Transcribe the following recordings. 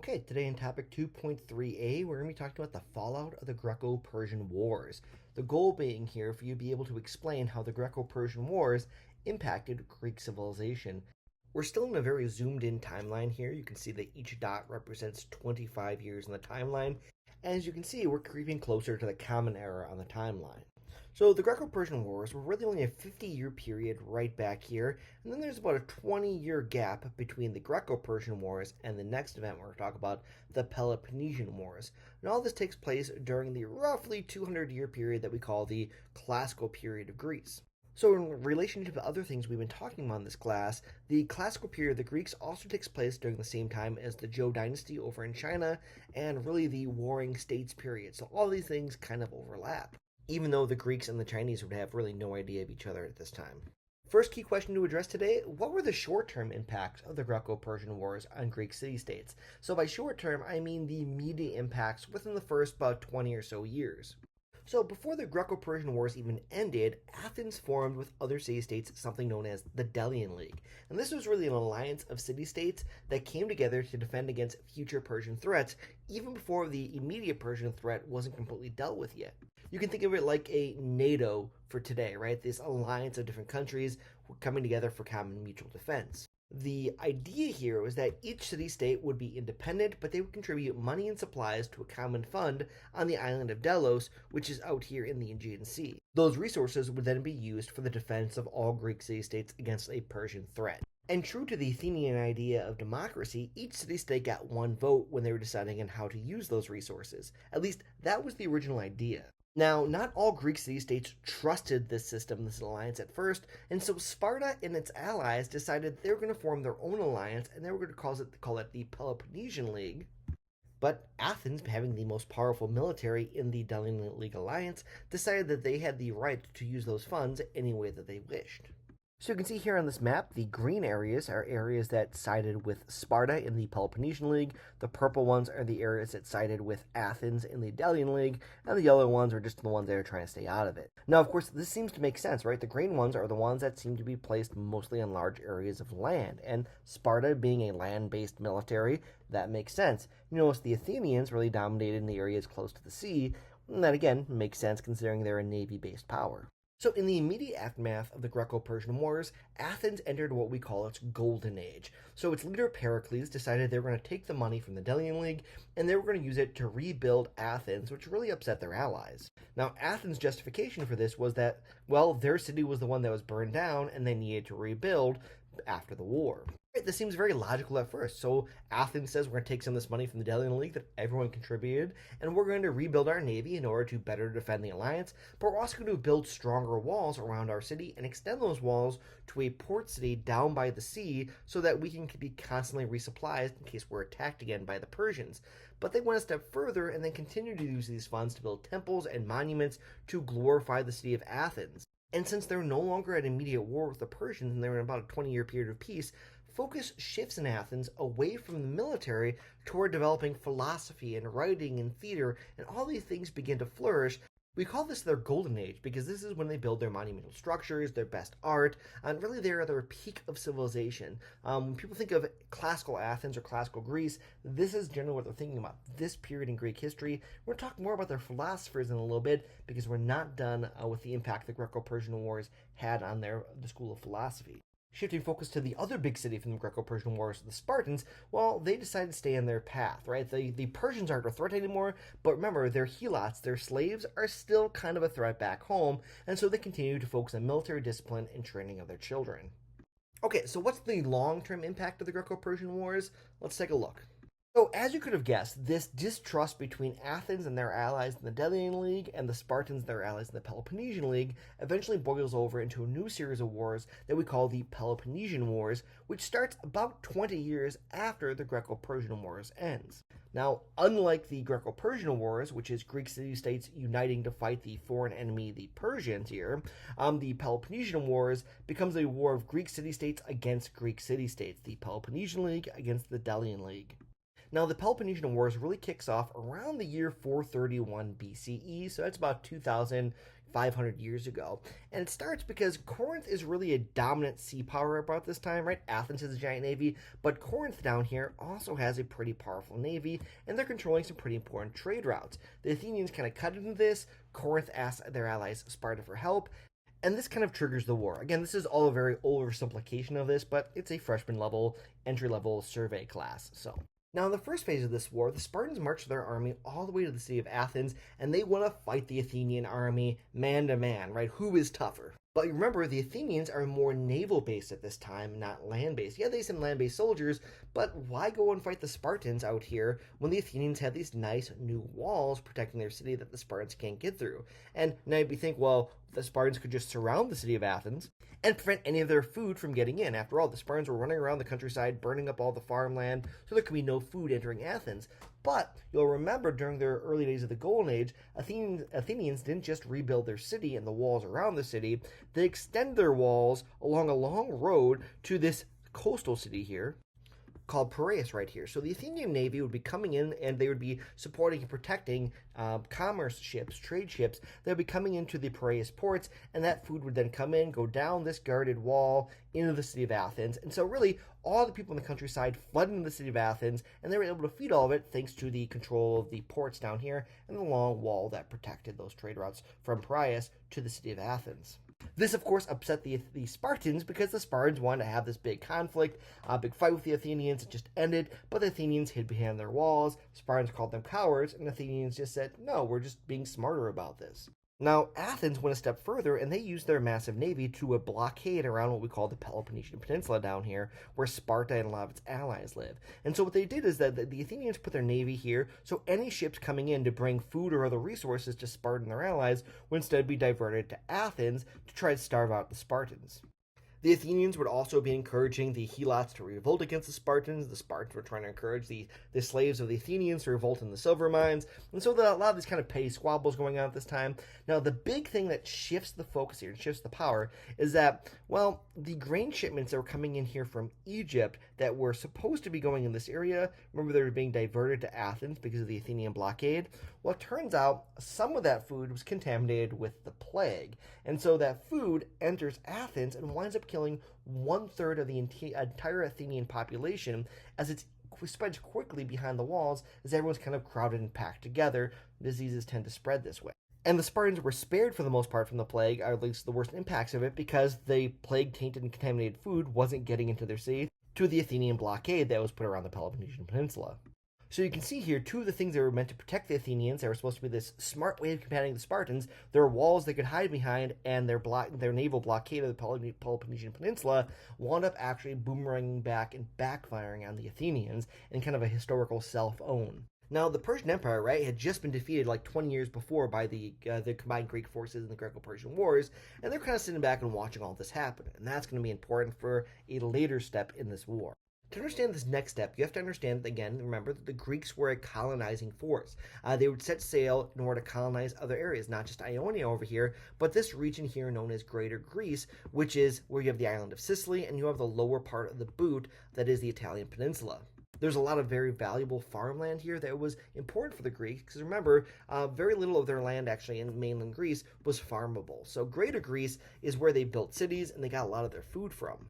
Okay, today in topic 2.3a, we're going to be talking about the fallout of the Greco-Persian Wars. The goal being here for you to be able to explain how the Greco-Persian Wars impacted Greek civilization. We're still in a very zoomed in timeline here. You can see that each dot represents 25 years in the timeline. And as you can see, we're creeping closer to the Common Era on the timeline. So the Greco-Persian Wars were really only a 50-year period right back here, and then there's about a 20-year gap between the Greco-Persian Wars and the next event we're going to talk about, the Peloponnesian Wars. And all this takes place during the roughly 200-year period that we call the Classical period of Greece. So in relationship to other things we've been talking about in this class, the classical period of the Greeks also takes place during the same time as the Zhou dynasty over in China and really the Warring States period. So all these things kind of overlap, even though the Greeks and the Chinese would have really no idea of each other at this time. First key question to address today, what were the short-term impacts of the Greco-Persian Wars on Greek city-states? So by short-term, I mean the immediate impacts within the first about 20 or so years. So before the Greco-Persian Wars even ended, Athens formed with other city-states something known as the Delian League. And this was really an alliance of city-states that came together to defend against future Persian threats, even before the immediate Persian threat wasn't completely dealt with yet. You can think of it like a NATO for today, right? This alliance of different countries coming together for common mutual defense. The idea here was that each city-state would be independent, but they would contribute money and supplies to a common fund on the island of Delos, which is out here in the Aegean Sea. Those resources would then be used for the defense of all Greek city-states against a Persian threat. And true to the Athenian idea of democracy, each city-state got one vote when they were deciding on how to use those resources. At least, that was the original idea. Now, not all Greek city-states trusted this system, this alliance at first, and so Sparta and its allies decided they were going to form their own alliance, and they were going to call it the Peloponnesian League. But Athens, having the most powerful military in the Delian League alliance, decided that they had the right to use those funds any way that they wished. So you can see here on this map, the green areas are areas that sided with Sparta in the Peloponnesian League. The purple ones are the areas that sided with Athens in the Delian League, and the yellow ones are just the ones that are trying to stay out of it. Now, of course, this seems to make sense, right? The green ones are the ones that seem to be placed mostly on large areas of land, and Sparta being a land-based military, that makes sense. You notice the Athenians really dominated in the areas close to the sea, and that again makes sense considering they're a navy-based power. So in the immediate aftermath of the Greco-Persian Wars, Athens entered what we call its golden age. So its leader Pericles decided they were going to take the money from the Delian League and they were going to use it to rebuild Athens, which really upset their allies. Now Athens' justification for this was that, well, their city was the one that was burned down and they needed to rebuild after the war. Right, this seems very logical at first. So Athens says we're going to take some of this money from the Delian League that everyone contributed, and we're going to rebuild our navy in order to better defend the alliance, but we're also going to build stronger walls around our city and extend those walls to a port city down by the sea so that we can be constantly resupplied in case we're attacked again by the Persians. But they went a step further and then continued to use these funds to build temples and monuments to glorify the city of Athens. And since they're no longer at immediate war with the Persians and they're in about a 20-year period of peace, focus shifts in Athens away from the military toward developing philosophy and writing and theater, and all these things begin to flourish. We call this their golden age because this is when they build their monumental structures, their best art, and really they're at their peak of civilization. When people think of classical Athens or classical Greece, this is generally what they're thinking about, this period in Greek history. We're going to talk more about their philosophers in a little bit because we're not done with the impact the Greco-Persian Wars had on the school of philosophy. Shifting focus to the other big city from the Greco-Persian Wars, the Spartans, well, they decided to stay on their path, right? The Persians aren't a threat anymore, but remember, their helots, their slaves, are still kind of a threat back home, and so they continue to focus on military discipline and training of their children. Okay, so what's the long-term impact of the Greco-Persian Wars? Let's take a look. So, as you could have guessed, this distrust between Athens and their allies in the Delian League and the Spartans and their allies in the Peloponnesian League eventually boils over into a new series of wars that we call the Peloponnesian Wars, which starts about 20 years after the Greco-Persian Wars ends. Now, unlike the Greco-Persian Wars, which is Greek city-states uniting to fight the foreign enemy, the Persians here, the Peloponnesian Wars becomes a war of Greek city-states against Greek city-states, the Peloponnesian League against the Delian League. Now, the Peloponnesian Wars really kicks off around the year 431 BCE, so that's about 2,500 years ago. And it starts because Corinth is really a dominant sea power about this time, right? Athens has a giant navy, but Corinth down here also has a pretty powerful navy, and they're controlling some pretty important trade routes. The Athenians kind of cut into this. Corinth asks their allies Sparta for help, and this kind of triggers the war. Again, this is all a very oversimplification of this, but it's a freshman level, entry level survey class. So now, in the first phase of this war, the Spartans march their army all the way to the city of Athens, and they want to fight the Athenian army man to man, right? Who is tougher? But remember, the Athenians are more naval-based at this time, not land-based. Yeah, they send land-based soldiers, but why go and fight the Spartans out here when the Athenians have these nice new walls protecting their city that the Spartans can't get through? And now you'd be thinking, well, the Spartans could just surround the city of Athens and prevent any of their food from getting in. After all, the Spartans were running around the countryside, burning up all the farmland, so there could be no food entering Athens. But you'll remember during their early days of the Golden Age, Athenians didn't just rebuild their city and the walls around the city, they extended their walls along a long road to this coastal city here called Piraeus right here. So the Athenian navy would be coming in and they would be supporting and protecting commerce ships, trade ships that would be coming into the Piraeus ports, and that food would then come in, go down this guarded wall into the city of Athens. And so really all the people in the countryside flooded into the city of Athens, and they were able to feed all of it thanks to the control of the ports down here and the long wall that protected those trade routes from Piraeus to the city of Athens. This, of course, upset the Spartans because the Spartans wanted to have this big conflict, a big fight with the Athenians. It just ended, but the Athenians hid behind their walls. Spartans called them cowards, and the Athenians just said, no, we're just being smarter about this. Now, Athens went a step further, and they used their massive navy to a blockade around what we call the Peloponnesian Peninsula down here, where Sparta and a lot of its allies live. And so what they did is that the Athenians put their navy here, so any ships coming in to bring food or other resources to Sparta and their allies would instead be diverted to Athens to try to starve out the Spartans. The Athenians would also be encouraging the Helots to revolt against the Spartans. The Spartans were trying to encourage the slaves of the Athenians to revolt in the silver mines. And so there are a lot of these kind of petty squabbles going on at this time. Now, the big thing that shifts the focus here and shifts the power is that, well, the grain shipments that were coming in here from Egypt that were supposed to be going in this area, remember they were being diverted to Athens because of the Athenian blockade. Well, it turns out some of that food was contaminated with the plague. And so that food enters Athens and winds up killing 1/3 of the entire Athenian population as it spreads quickly behind the walls as everyone's kind of crowded and packed together. Diseases tend to spread this way. And the Spartans were spared for the most part from the plague, or at least the worst impacts of it, because the plague-tainted and contaminated food wasn't getting into their city to the Athenian blockade that was put around the Peloponnesian Peninsula. So you can see here two of the things that were meant to protect the Athenians, that were supposed to be this smart way of combating the Spartans, their walls they could hide behind, and their naval blockade of the Peloponnesian Peninsula wound up actually boomeranging back and backfiring on the Athenians in kind of a historical self-own. Now, the Persian Empire, right, had just been defeated like 20 years before by the combined Greek forces in the Greco-Persian Wars, and they're kind of sitting back and watching all this happen, and that's going to be important for a later step in this war. To understand this next step, you have to understand, again, remember that the Greeks were a colonizing force. They would set sail in order to colonize other areas, not just Ionia over here, but this region here known as Greater Greece, which is where you have the island of Sicily and you have the lower part of the boot that is the Italian peninsula. There's a lot of very valuable farmland here that was important for the Greeks, because remember, very little of their land actually in mainland Greece was farmable. So Greater Greece is where they built cities and they got a lot of their food from.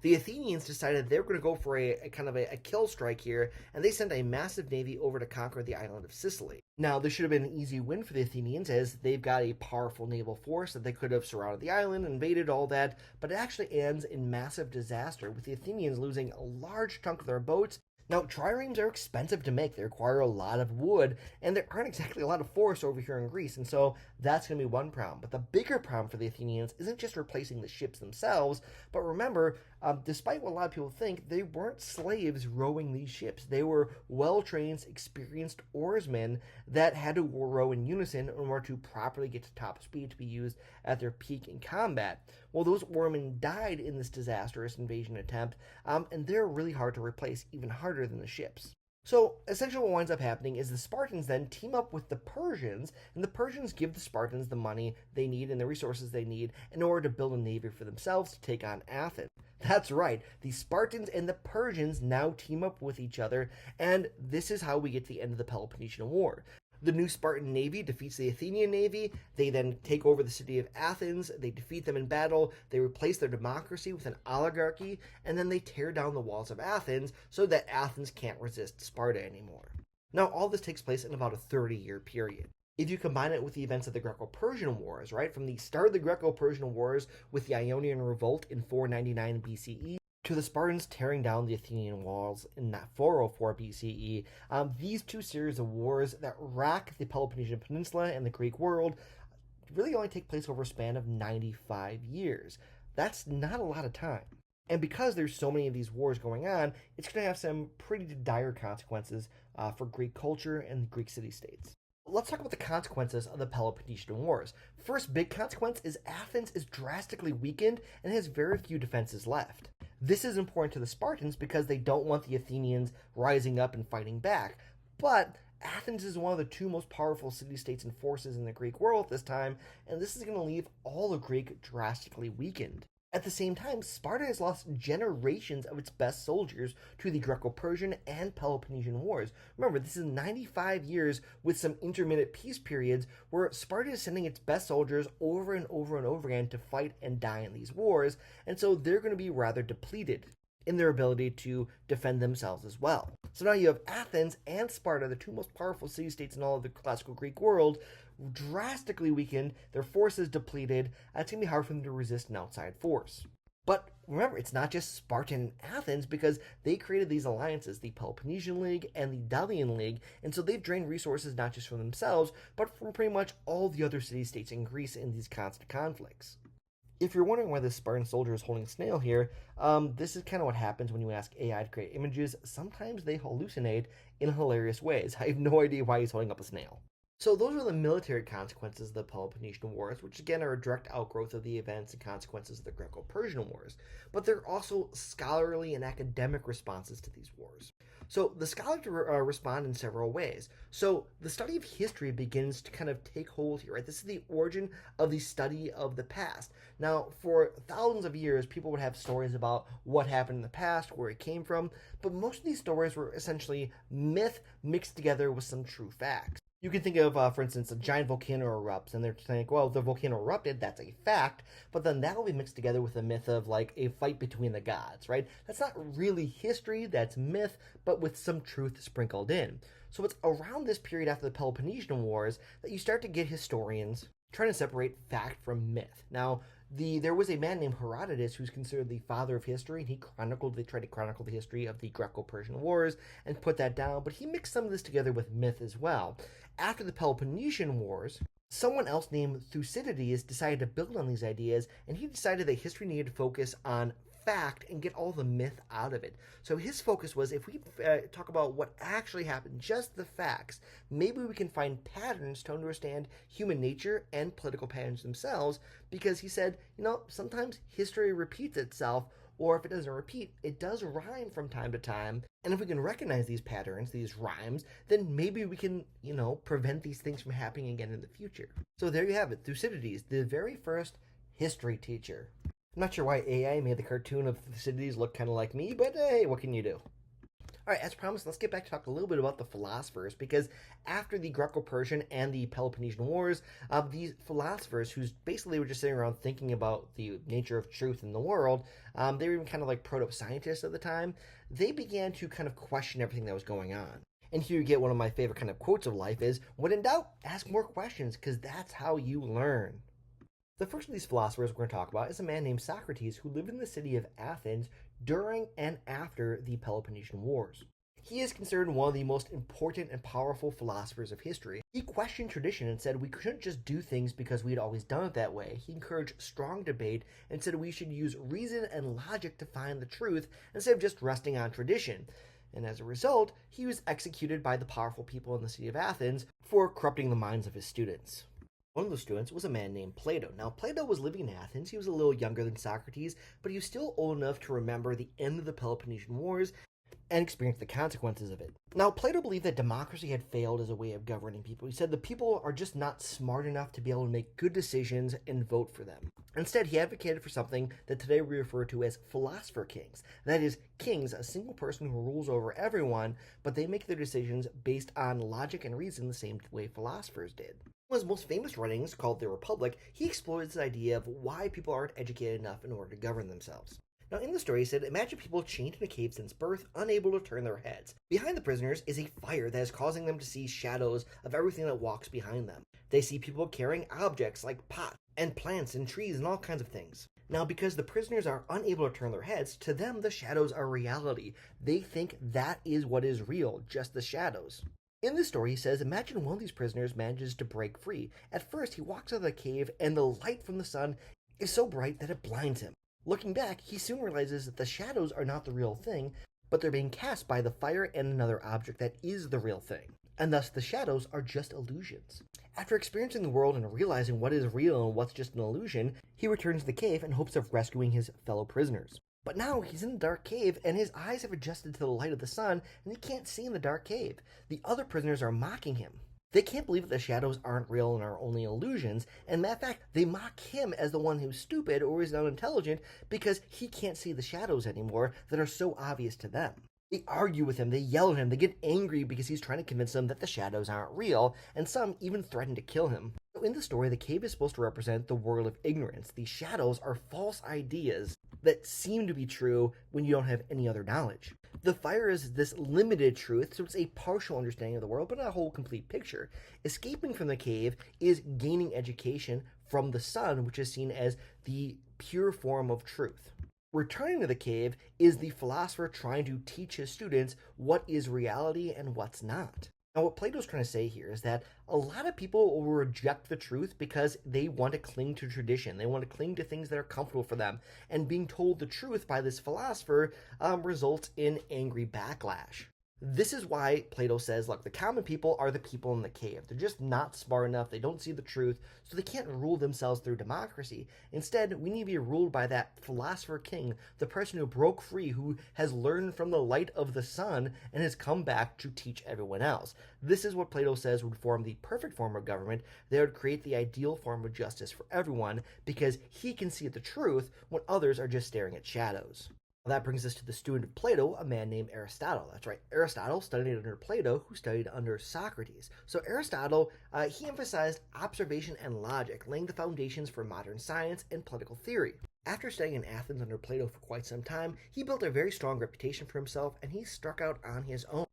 The Athenians decided they were going to go for a kind of a kill strike here, and they sent a massive navy over to conquer the island of Sicily. Now, this should have been an easy win for the Athenians, as they've got a powerful naval force that they could have surrounded the island, invaded all that, but it actually ends in massive disaster, with the Athenians losing a large chunk of their boats. Now, triremes are expensive to make. They require a lot of wood, and there aren't exactly a lot of forests over here in Greece, and so that's going to be one problem. But the bigger problem for the Athenians isn't just replacing the ships themselves, but remember, despite what a lot of people think, they weren't slaves rowing these ships. They were well-trained, experienced oarsmen that had to row in unison in order to properly get to top speed to be used at their peak in combat. Well, those oarsmen died in this disastrous invasion attempt, and they're really hard to replace, even harder than the ships. So, essentially what winds up happening is the Spartans then team up with the Persians, and the Persians give the Spartans the money they need and the resources they need in order to build a navy for themselves to take on Athens. That's right, the Spartans and the Persians now team up with each other, and this is how we get to the end of the Peloponnesian War. The new Spartan navy defeats the Athenian navy. They then take over the city of Athens. They defeat them in battle. They replace their democracy with an oligarchy. And then they tear down the walls of Athens so that Athens can't resist Sparta anymore. Now, all this takes place in about a 30-year period. If you combine it with the events of the Greco-Persian Wars, right, from the start of the Greco-Persian Wars with the Ionian Revolt in 499 BCE, to the Spartans tearing down the Athenian walls in 404 BCE, these two series of wars that rack the Peloponnesian Peninsula and the Greek world really only take place over a span of 95 years. That's not a lot of time. And because there's so many of these wars going on, it's going to have some pretty dire consequences for Greek culture and Greek city-states. Let's talk about the consequences of the Peloponnesian Wars. First big consequence is Athens is drastically weakened and has very few defenses left. This is important to the Spartans because they don't want the Athenians rising up and fighting back. But Athens is one of the two most powerful city-states and forces in the Greek world at this time, and this is going to leave all of Greek drastically weakened. At the same time, Sparta has lost generations of its best soldiers to the Greco-Persian and Peloponnesian Wars. Remember, this is 95 years with some intermittent peace periods where Sparta is sending its best soldiers over and over and over again to fight and die in these wars, and so they're going to be rather depleted in their ability to defend themselves as well. So now you have Athens and Sparta, the two most powerful city-states in all of the classical Greek world, drastically weakened, their forces depleted, and it's going to be hard for them to resist an outside force. But remember, it's not just Sparta and Athens because they created these alliances, the Peloponnesian League and the Delian League, and so they've drained resources not just from themselves, but from pretty much all the other city-states in Greece in these constant conflicts. If you're wondering why this Spartan soldier is holding a snail here, this is kind of what happens when you ask AI to create images. Sometimes they hallucinate in hilarious ways. I have no idea why he's holding up a snail. So those are the military consequences of the Peloponnesian Wars, which again are a direct outgrowth of the events and consequences of the Greco-Persian Wars. But there are also scholarly and academic responses to these wars. So the scholars respond in several ways. So the study of history begins to kind of take hold here, right? This is the origin of the study of the past. Now, for thousands of years, people would have stories about what happened in the past, where it came from, but most of these stories were essentially myth mixed together with some true facts. You can think of, for instance, a giant volcano erupts, and they're saying, well, the volcano erupted, that's a fact, but then that will be mixed together with a myth of, like, a fight between the gods, right? That's not really history, that's myth, but with some truth sprinkled in. So it's around this period after the Peloponnesian Wars that you start to get historians trying to separate fact from myth. Now, there was a man named Herodotus who's considered the father of history, and he tried to chronicle the history of the Greco-Persian Wars and put that down, but he mixed some of this together with myth as well. After the Peloponnesian Wars, someone else named Thucydides decided to build on these ideas, and he decided that history needed to focus on fact and get all the myth out of it. So his focus was, if we talk about what actually happened, just the facts, maybe we can find patterns to understand human nature and political patterns themselves, because he said, sometimes history repeats itself, or if it doesn't repeat, it does rhyme from time to time. And if we can recognize these patterns, these rhymes, then maybe we can, prevent these things from happening again in the future. So there you have it, Thucydides, the very first history teacher. I'm not sure why AI made the cartoon of Thucydides look kind of like me, but hey, what can you do? All right, as promised, let's get back to talk a little bit about the philosophers, because after the Greco-Persian and the Peloponnesian Wars, these philosophers, who basically were just sitting around thinking about the nature of truth in the world, they were even kind of like proto-scientists at the time, they began to kind of question everything that was going on. And here you get one of my favorite kind of quotes of life is, when in doubt, ask more questions, because that's how you learn. The first of these philosophers we're going to talk about is a man named Socrates who lived in the city of Athens during and after the Peloponnesian Wars. He is considered one of the most important and powerful philosophers of history. He questioned tradition and said we couldn't just do things because we had always done it that way. He encouraged strong debate and said we should use reason and logic to find the truth instead of just resting on tradition. And as a result, he was executed by the powerful people in the city of Athens for corrupting the minds of his students. One of the students was a man named Plato. Now, Plato was living in Athens. He was a little younger than Socrates, but he was still old enough to remember the end of the Peloponnesian Wars, and experience the consequences of it. Now, Plato believed that democracy had failed as a way of governing people. He said the people are just not smart enough to be able to make good decisions and vote for them. Instead, he advocated for something that today we refer to as philosopher kings. That is, kings, a single person who rules over everyone, but they make their decisions based on logic and reason the same way philosophers did. In his most famous writings, called The Republic, he explores this idea of why people aren't educated enough in order to govern themselves. Now, in the story, he said, imagine people chained in a cave since birth, unable to turn their heads. Behind the prisoners is a fire that is causing them to see shadows of everything that walks behind them. They see people carrying objects like pots and plants and trees and all kinds of things. Now, because the prisoners are unable to turn their heads, to them the shadows are reality. They think that is what is real, just the shadows. In this story, he says, imagine one of these prisoners manages to break free. At first, he walks out of the cave, and the light from the sun is so bright that it blinds him. Looking back, he soon realizes that the shadows are not the real thing, but they're being cast by the fire and another object that is the real thing, and thus the shadows are just illusions. After experiencing the world and realizing what is real and what's just an illusion, he returns to the cave in hopes of rescuing his fellow prisoners. But now he's in the dark cave, and his eyes have adjusted to the light of the sun, and he can't see in the dark cave. The other prisoners are mocking him. They can't believe that the shadows aren't real and are only illusions, and matter of fact, they mock him as the one who's stupid or is unintelligent because he can't see the shadows anymore that are so obvious to them. They argue with him, they yell at him, they get angry because he's trying to convince them that the shadows aren't real, and some even threaten to kill him. So in the story, the cave is supposed to represent the world of ignorance. These shadows are false ideas that seem to be true when you don't have any other knowledge. The fire is this limited truth, so it's a partial understanding of the world, but not a whole complete picture. Escaping from the cave is gaining education from the sun, which is seen as the pure form of truth. Returning to the cave is the philosopher trying to teach his students what is reality and what's not. Now, what Plato's trying to say here is that a lot of people will reject the truth because they want to cling to tradition. They want to cling to things that are comfortable for them. And being told the truth by this philosopher results in angry backlash. This is why Plato says, look, the common people are the people in the cave. They're just not smart enough. They don't see the truth, so they can't rule themselves through democracy. Instead, we need to be ruled by that philosopher king, the person who broke free, who has learned from the light of the sun and has come back to teach everyone else. This is what Plato says would form the perfect form of government. They would create the ideal form of justice for everyone because he can see the truth when others are just staring at shadows. That brings us to the student of Plato, a man named Aristotle. That's right, Aristotle studied under Plato, who studied under Socrates. So Aristotle, he emphasized observation and logic, laying the foundations for modern science and political theory. After studying in Athens under Plato for quite some time, he built a very strong reputation for himself, and he struck out on his own.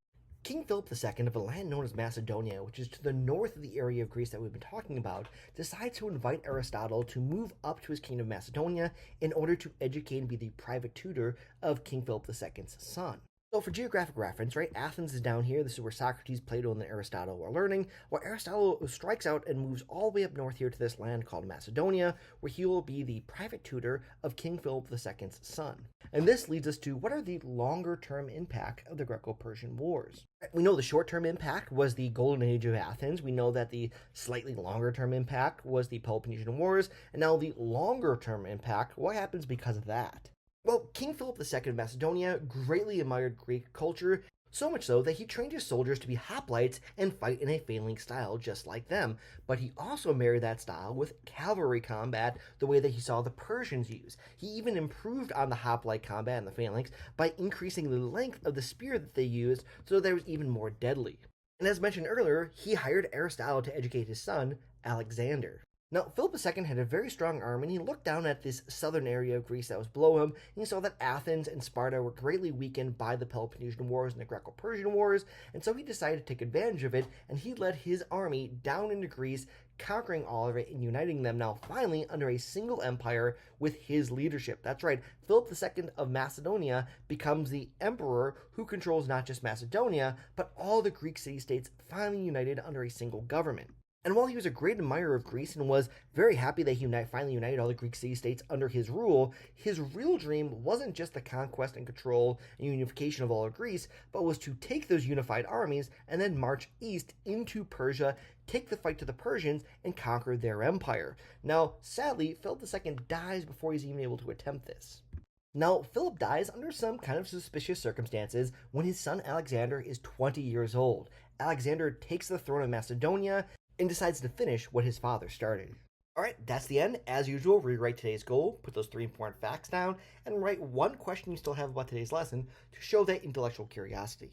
King Philip II of a land known as Macedonia, which is to the north of the area of Greece that we've been talking about, decides to invite Aristotle to move up to his kingdom of Macedonia in order to educate and be the private tutor of King Philip II's son. So for geographic reference, right, Athens is down here. This is where Socrates, Plato, and Aristotle are learning, while Aristotle strikes out and moves all the way up north here to this land called Macedonia, where he will be the private tutor of King Philip II's son. And this leads us to what are the longer-term impact of the Greco-Persian Wars. We know the short-term impact was the Golden Age of Athens. We know that the slightly longer-term impact was the Peloponnesian Wars, and now the longer-term impact, what happens because of that? Well, King Philip II of Macedonia greatly admired Greek culture, so much so that he trained his soldiers to be hoplites and fight in a phalanx style just like them. But he also married that style with cavalry combat the way that he saw the Persians use. He even improved on the hoplite combat and the phalanx by increasing the length of the spear that they used so that it was even more deadly. And as mentioned earlier, he hired Aristotle to educate his son, Alexander. Now, Philip II had a very strong army, and he looked down at this southern area of Greece that was below him, and he saw that Athens and Sparta were greatly weakened by the Peloponnesian Wars and the Greco-Persian Wars, and so he decided to take advantage of it, and he led his army down into Greece, conquering all of it and uniting them now finally under a single empire with his leadership. That's right, Philip II of Macedonia becomes the emperor who controls not just Macedonia, but all the Greek city-states finally united under a single government. And while he was a great admirer of Greece and was very happy that he finally united all the Greek city-states under his rule, his real dream wasn't just the conquest and control and unification of all of Greece, but was to take those unified armies and then march east into Persia, take the fight to the Persians, and conquer their empire. Now, sadly, Philip II dies before he's even able to attempt this. Now, Philip dies under some kind of suspicious circumstances when his son Alexander is 20 years old. Alexander takes the throne of Macedonia and decides to finish what his father started. Alright, that's the end. As usual, rewrite today's goal, put those 3 important facts down, and write one question you still have about today's lesson to show that intellectual curiosity.